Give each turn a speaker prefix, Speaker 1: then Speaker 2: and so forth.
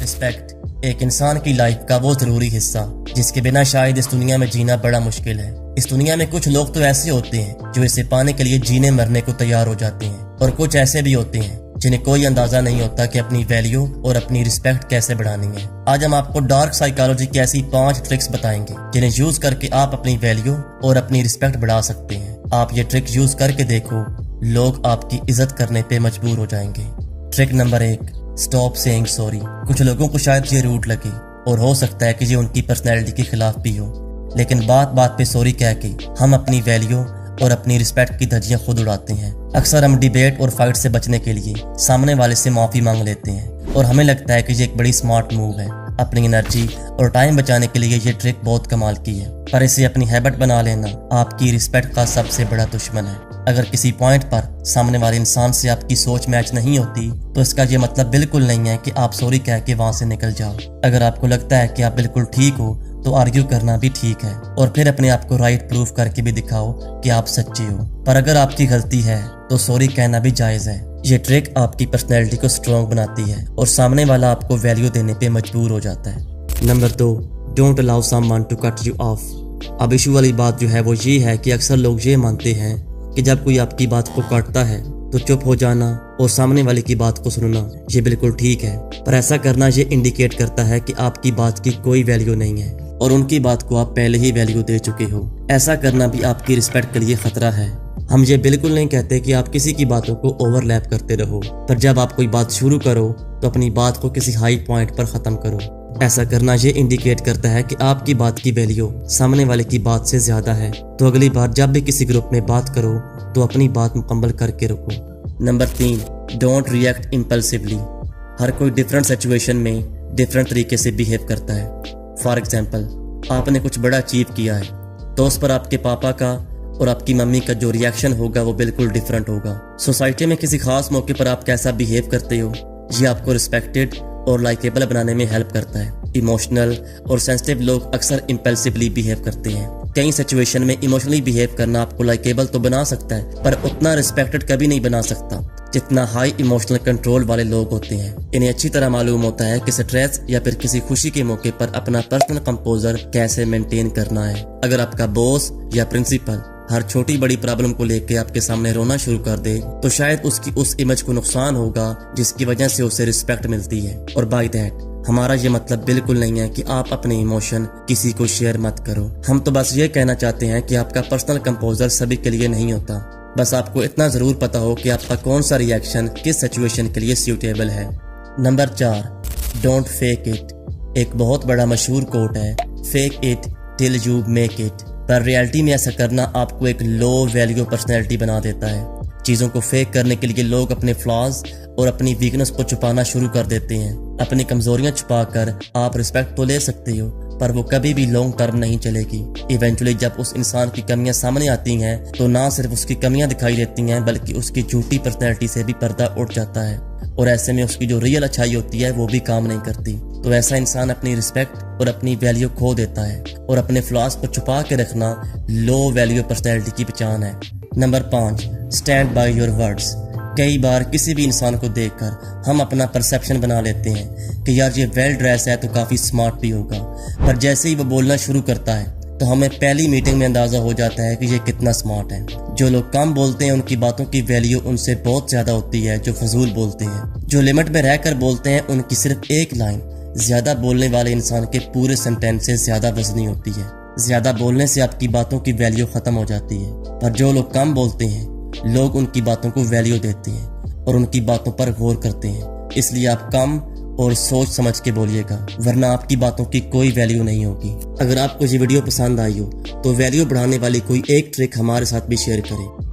Speaker 1: Respect एक इंसान की लाइफ का वो जरूरी हिस्सा जिसके बिना शायद इस दुनिया में जीना बड़ा मुश्किल है। इस दुनिया में कुछ लोग तो ऐसे होते हैं जो इसे पाने के लिए जीने मरने को तैयार हो जाते हैं, और कुछ ऐसे भी होते हैं जिन्हें कोई अंदाजा नहीं होता कि अपनी वैल्यू और अपनी रिस्पेक्ट कैसे बढ़ानी है। आज हम आपको डार्क साइकोलॉजी की ऐसी 5 ट्रिक्स बताएंगे जिन्हें यूज करके आप अपनी वैल्यू और अपनी रिस्पेक्ट बढ़ा सकते हैं। आप ये ट्रिक यूज करके देखो, लोग आपकी इज्जत करने पे मजबूर हो जाएंगे। Trick number 1, stop saying sorry. कुछ लोगों को शायद ये रूट लगे और हो सकता है कि ये उनकी पर्सनैलिटी के खिलाफ भी हो, लेकिन बात बात पे सॉरी कह के हम अपनी वैल्यू और अपनी रिस्पेक्ट की धज्जियां खुद उड़ाते हैं। अक्सर हम डिबेट और फाइट से बचने के लिए सामने वाले से माफी मांग लेते हैं और हमें लगता है कि ये एक बड़ी स्मार्ट मूव है। अपनी एनर्जी और टाइम बचाने के लिए ये ट्रिक बहुत कमाल की है, पर इसे अपनी हैबिट बना लेना आपकी रिस्पेक्ट का सबसे बड़ा दुश्मन है। अगर किसी पॉइंट पर सामने वाले इंसान से आपकी सोच मैच नहीं होती तो इसका ये मतलब बिल्कुल नहीं है कि आप सॉरी कह के वहां से निकल जाओ। अगर आपको लगता है कि आप बिल्कुल ठीक हो तो आर्ग्यू करना भी ठीक है और फिर अपने आप को राइट प्रूफ करके भी दिखाओ कि आप सच्चे हो। पर अगर आपकी गलती है तो सॉरी कहना भी जायज है। ये ट्रिक आपकी पर्सनैलिटी को स्ट्रॉन्ग बनाती है और सामने वाला आपको वैल्यू देने पे मजबूर हो जाता है। Number 2, don't allow someone to cut you off. अब इशू वाली बात जो है वो ये है कि अक्सर लोग ये मानते हैं कि जब कोई आपकी बात को काटता है तो चुप हो जाना और सामने वाले की बात को सुनना ये बिल्कुल ठीक है, पर ऐसा करना ये इंडिकेट करता है कि आपकी बात की कोई वैल्यू नहीं है और उनकी बात को आप पहले ही वैल्यू दे चुके हो। ऐसा करना भी आपकी रिस्पेक्ट के लिए खतरा है। हम ये बिल्कुल नहीं कहते कि आप किसी की बातों को ओवरलैप करते रहो, पर जब आप कोई बात शुरू करो तो अपनी बात को किसी हाई पॉइंट पर खत्म करो। ऐसा करना ये इंडिकेट करता है कि आपकी बात की वैल्यू सामने वाले की बात से ज्यादा है। तो अगली बार जब भी किसी ग्रुप में बात करो तो अपनी बात मुकम्मल करके रखो। Number 3, don't react impulsively. हर कोई डिफरेंट सिचुएशन में डिफरेंट तरीके से बिहेव करता है। फॉर एग्जाम्पल, आपने कुछ बड़ा अचीव किया है तो उस पर आपके पापा का और आपकी मम्मी का जो रिएक्शन होगा वो बिल्कुल डिफरेंट होगा। सोसाइटी में किसी खास मौके पर आप कैसा बिहेव करते हो ये आपको रिस्पेक्टेड और लाइकेबल बनाने में हेल्प करता है। इमोशनल और सेंसिटिव लोग अक्सर इम्पल्सिवली बिहेव करते हैं। कई सिचुएशन में इमोशनली बिहेव करना आपको लाइकेबल तो बना सकता है, पर उतना रिस्पेक्टेड कभी नहीं बना सकता जितना हाई इमोशनल कंट्रोल वाले लोग होते हैं। इन्हें अच्छी तरह मालूम होता है कि स्ट्रेस या फिर किसी खुशी के मौके पर अपना पर्सनल कंपोजर कैसे मेंटेन करना है। अगर आपका बॉस या प्रिंसिपल हर छोटी बड़ी प्रॉब्लम को लेके आपके सामने रोना शुरू कर दे तो शायद उसकी उस इमेज को नुकसान होगा जिसकी वजह से उसे रिस्पेक्ट मिलती है। और बाय दैट हमारा ये मतलब बिल्कुल नहीं है कि आप अपने इमोशन किसी को शेयर मत करो। हम तो बस ये कहना चाहते हैं कि आपका पर्सनल कंपोजर सभी के लिए नहीं होता। बस आपको इतना जरूर पता हो कि आपका कौन सा रिएक्शन किस सिचुएशन के लिए सूटेबल है। Number 4, don't fake it. एक बहुत बड़ा मशहूर कोट है, fake it till you make it. पर रियलिटी में ऐसा करना आपको एक लो वैल्यू पर्सनैलिटी बना देता है। चीज़ों को फेक करने के लिए लोग अपने फ्लॉज और अपनी वीकनेस को छुपाना शुरू कर देते हैं। अपनी कमजोरियां छुपाकर आप रिस्पेक्ट तो ले सकते हो, पर वो कभी भी लॉन्ग टर्म नहीं चलेगी। इवेंचुअली जब उस इंसान की कमियां सामने आती हैं तो ना सिर्फ उसकी कमियां दिखाई देती हैं बल्कि उसकी झूठी पर्सनैलिटी से भी पर्दा उठ जाता है और ऐसे में उसकी जो रियल अच्छाई होती है वो भी काम नहीं करती। तो ऐसा इंसान अपनी रिस्पेक्ट और अपनी वैल्यू खो देता है और अपने फ्लॉज को छुपा के रखना लो वैल्यू पर्सनैलिटी की पहचान है। Number 5, stand by your words. कई बार किसी भी इंसान को देखकर हम अपना परसेप्शन बना लेते हैं कि यार ये वेल ड्रेस है तो काफ़ी स्मार्ट भी होगा, पर जैसे ही वो बोलना शुरू करता है तो हमें पहली मीटिंग में अंदाज़ा हो जाता है कि ये कितना स्मार्ट है। जो लोग कम बोलते हैं उनकी बातों की वैल्यू उनसे बहुत ज़्यादा होती है जो फजूल बोलते हैं। जो लिमिट में रहकर बोलते हैं उनकी सिर्फ एक लाइन ज़्यादा बोलने वाले इंसान के पूरे सेंटेंस से ज़्यादा वजनी होती है। ज़्यादा बोलने से आपकी बातों की वैल्यू ख़त्म हो जाती है, पर जो लोग कम बोलते हैं लोग उनकी बातों को वैल्यू देते हैं और उनकी बातों पर गौर करते हैं। इसलिए आप कम और सोच समझ के बोलिएगा, वरना आपकी बातों की कोई वैल्यू नहीं होगी। अगर आपको ये वीडियो पसंद आई हो तो वैल्यू बढ़ाने वाली कोई एक ट्रिक हमारे साथ भी शेयर करें।